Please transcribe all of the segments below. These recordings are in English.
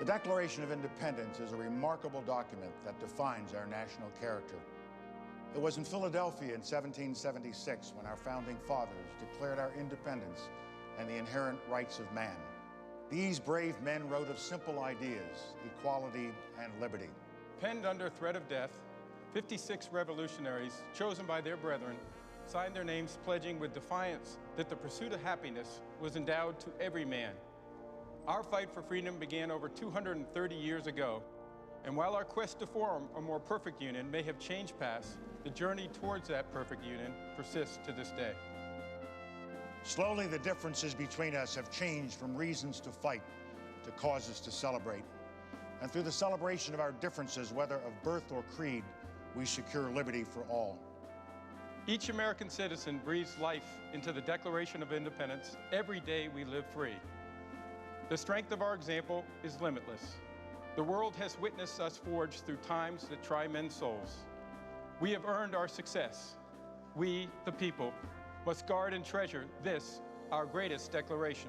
The Declaration of Independence is a remarkable document that defines our national character. It was in Philadelphia in 1776 when our founding fathers declared our independence and the inherent rights of man. These brave men wrote of simple ideas, equality and liberty. Penned under threat of death, 56 revolutionaries, chosen by their brethren, signed their names pledging with defiance that the pursuit of happiness was endowed to every man. Our fight for freedom began over 230 years ago, and while our quest to form a more perfect union may have changed paths, the journey towards that perfect union persists to this day. Slowly, the differences between us have changed from reasons to fight to causes to celebrate. And through the celebration of our differences, whether of birth or creed, we secure liberty for all. Each American citizen breathes life into the Declaration of Independence every day we live free. The strength of our example is limitless. The world has witnessed us forge through times that try men's souls. We have earned our success. We, the people, must guard and treasure this, our greatest declaration.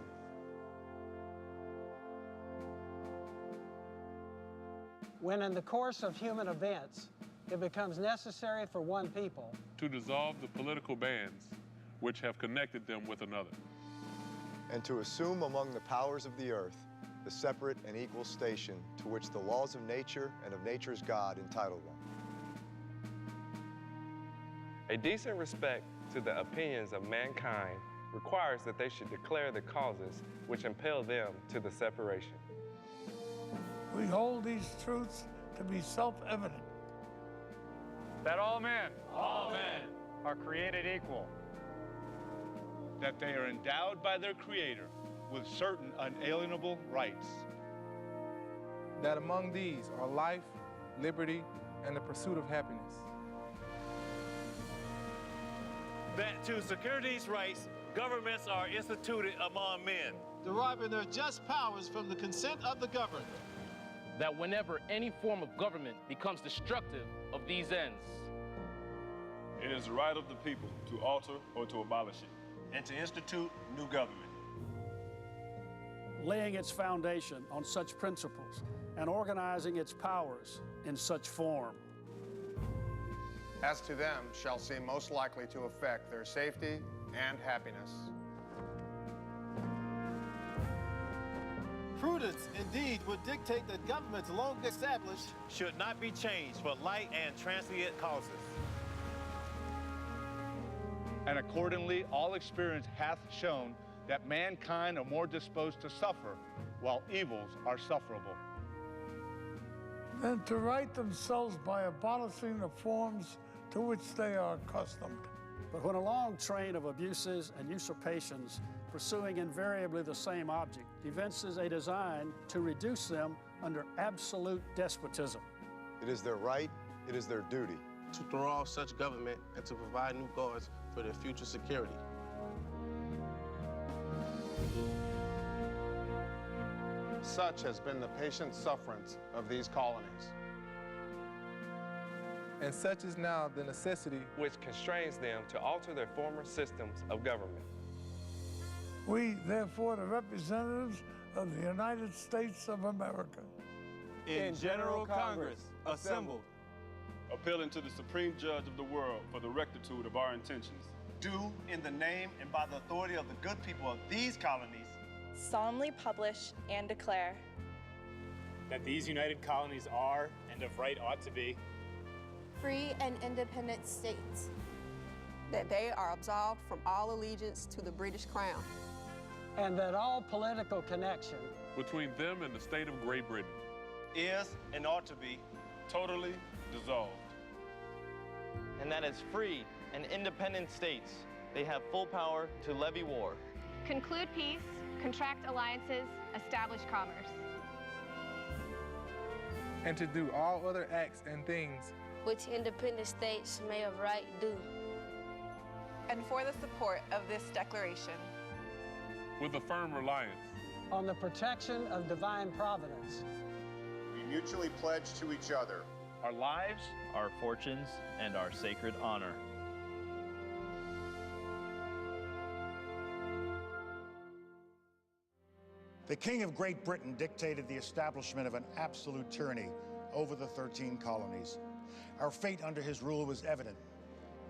When in the course of human events, it becomes necessary for one people to dissolve the political bands which have connected them with another, and to assume among the powers of the earth the separate and equal station to which the laws of nature and of nature's God entitle them. A decent respect to the opinions of mankind requires that they should declare the causes which impel them to the separation. We hold these truths to be self-evident. That all men are created equal. That they are endowed by their Creator with certain unalienable rights. That among these are life, liberty, and the pursuit of happiness. That to secure these rights, governments are instituted among men, deriving their just powers from the consent of the governed. That whenever any form of government becomes destructive of these ends, it is the right of the people to alter or to abolish it, and to institute new government. Laying its foundation on such principles and organizing its powers in such form as to them shall seem most likely to affect their safety and happiness. Prudence, indeed, would dictate that governments long established should not be changed for light and transient causes. And accordingly, all experience hath shown that mankind are more disposed to suffer, while evils are sufferable. Than to right themselves by abolishing the forms to which they are accustomed. But when a long train of abuses and usurpations, pursuing invariably the same object, evinces a design to reduce them under absolute despotism, it is their right, it is their duty to throw off such government and to provide new guards for their future security. Such has been the patient sufferance of these colonies. And such is now the necessity which constrains them to alter their former systems of government. We, therefore, the representatives of the United States of America, in General Congress, assembled, appealing to the Supreme Judge of the world for the rectitude of our intentions, do, in the name and by the authority of the good people of these colonies, solemnly publish and declare that these united colonies are, and of right ought to be, free and independent states. That they are absolved from all allegiance to the British Crown. And that all political connection between them and the state of Great Britain is and ought to be totally dissolved. And that as free and independent states, they have full power to levy war, conclude peace, contract alliances, establish commerce, and to do all other acts and things which independent states may of right do. And for the support of this declaration, with a firm reliance on the protection of divine providence, we mutually pledge to each other our lives, our fortunes, and our sacred honor. The King of Great Britain dictated the establishment of an absolute tyranny over the 13 colonies. Our fate under his rule was evident.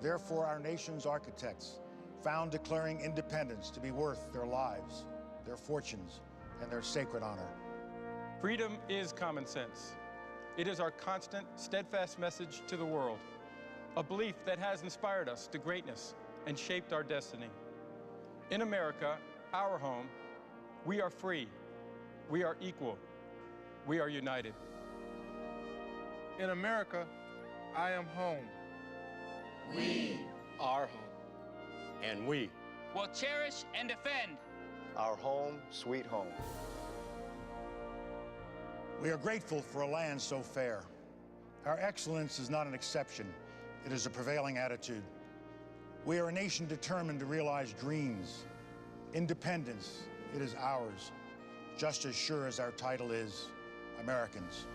Therefore, our nation's architects found declaring independence to be worth their lives, their fortunes, and their sacred honor. Freedom is common sense. It is our constant, steadfast message to the world, a belief that has inspired us to greatness and shaped our destiny. In America, our home, we are free, we are equal, we are united. In America, I am home. We are home. And we will cherish and defend our home, sweet home. We are grateful for a land so fair. Our excellence is not an exception. It is a prevailing attitude. We are a nation determined to realize dreams. Independence, it is ours, just as sure as our title is Americans.